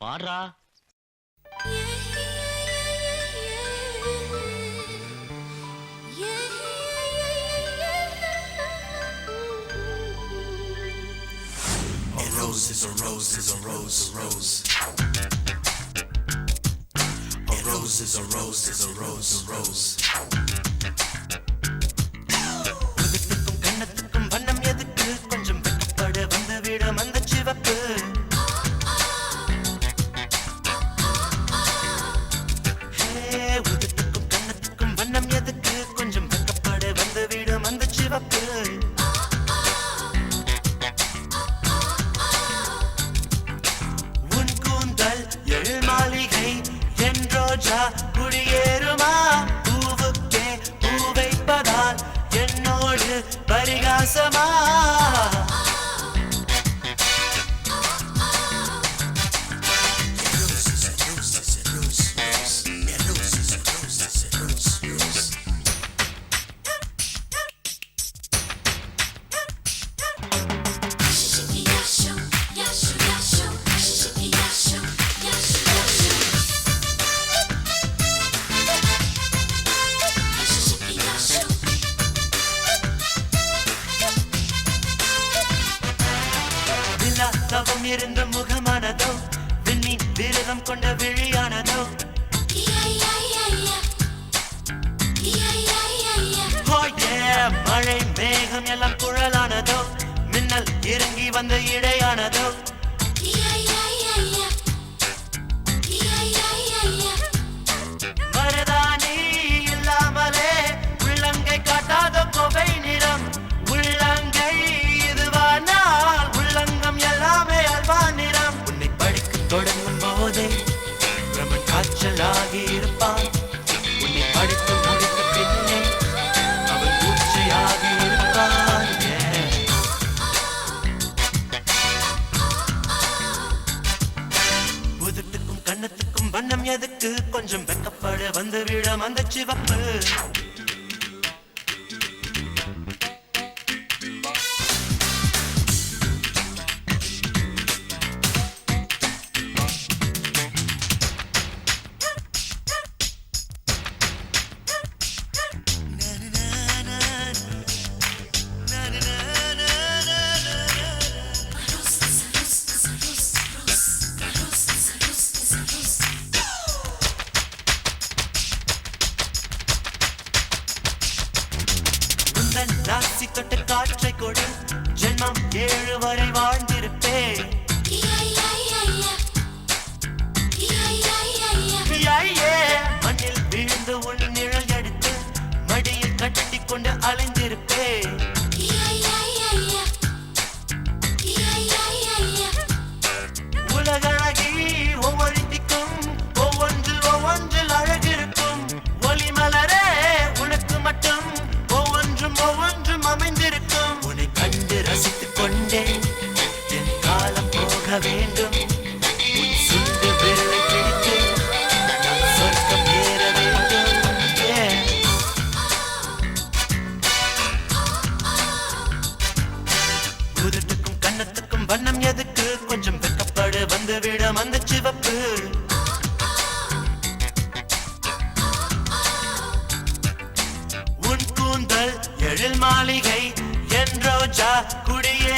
பாடுறா. A rose is a rose is a rose, a rose. A rose is a rose is a rose, a rose. உதட்டுக்கும் கண்ணத்துக்கும் வண்ணம் எதுக்கு கொஞ்சம் வெக்கப்பட வந்து விடும் அந்த சிவப்பு. உதட்டுக்கும் கண்ணத்துக்கும் வண்ணம் எதுக்கு கொஞ்சம் வெக்கப்பட வந்து விடும் அந்த சிவப்பு. உன் கூந்தல் எழில் மாளிகை என் ரோஜா குடியேறுமா? பூவுக்கே பூ வைப்பதால் என்னோடு பரிகாசமா? தவம் இருந்த முகமானதோ விண்ணின் விரதம் கொண்ட விழியானதோ மழை மேகம் எல்லாம் குழலானதோ மின்னல் இறங்கி வந்த இடையானதோ மருதாணி இல்லாமலே உள்ளங்கை காட்டாத கோவை நிறம் உள்ளங்கை இதுவானால் உள்ளங்கம் எல்லாமே அல்வா நிறம். உன்னை படிக்க தொடங்கும் போதே பிரமன் காய்ச்சலாகி இருப்பான். உன்னை படித்து முடித்த பின்னே அவன் பூச்சையாகி இருப்பான். உதட்டுக்கும் கண்ணத்துக்கும் வண்ணம் எதுக்கு கொஞ்சம் வெக்கப்பட வந்து விடும் அந்த சிவப்பு. ராசி தொட்ட காற்றை கொடு ஜென்மம் 7 வரை வாழ்ந்திருப்பே. மண்ணில் விழுந்து உன் நிழல் எடுத்து மடியில் கட்டி கொண்டு அலைந்திருப்பே. உலகழகி ஒவ்வொருத்திக்கும் ஒவ்வொன்றில் ஒவ்வொன்றில் அழகிருக்கும். ஒளி மலரே உனக்கு மட்டும் ஒவ்வொன்றும் அமைந்திருக்கும். உன்னை கண்டு ரசித்துக் கொண்டே என் காலம் போக வேண்டும். உன் சுண்டு விரலை பிடித்து நான் சொர்க்கம் ஏற வேண்டும். உதட்டுக்கும் கண்ணத்துக்கும் வண்ணம் எதுக்கு கொஞ்சம் வெக்கப்படு வந்து விடும் அந்த சிவப்பு. எழில் மாளிகை என் ரோஜா குடியே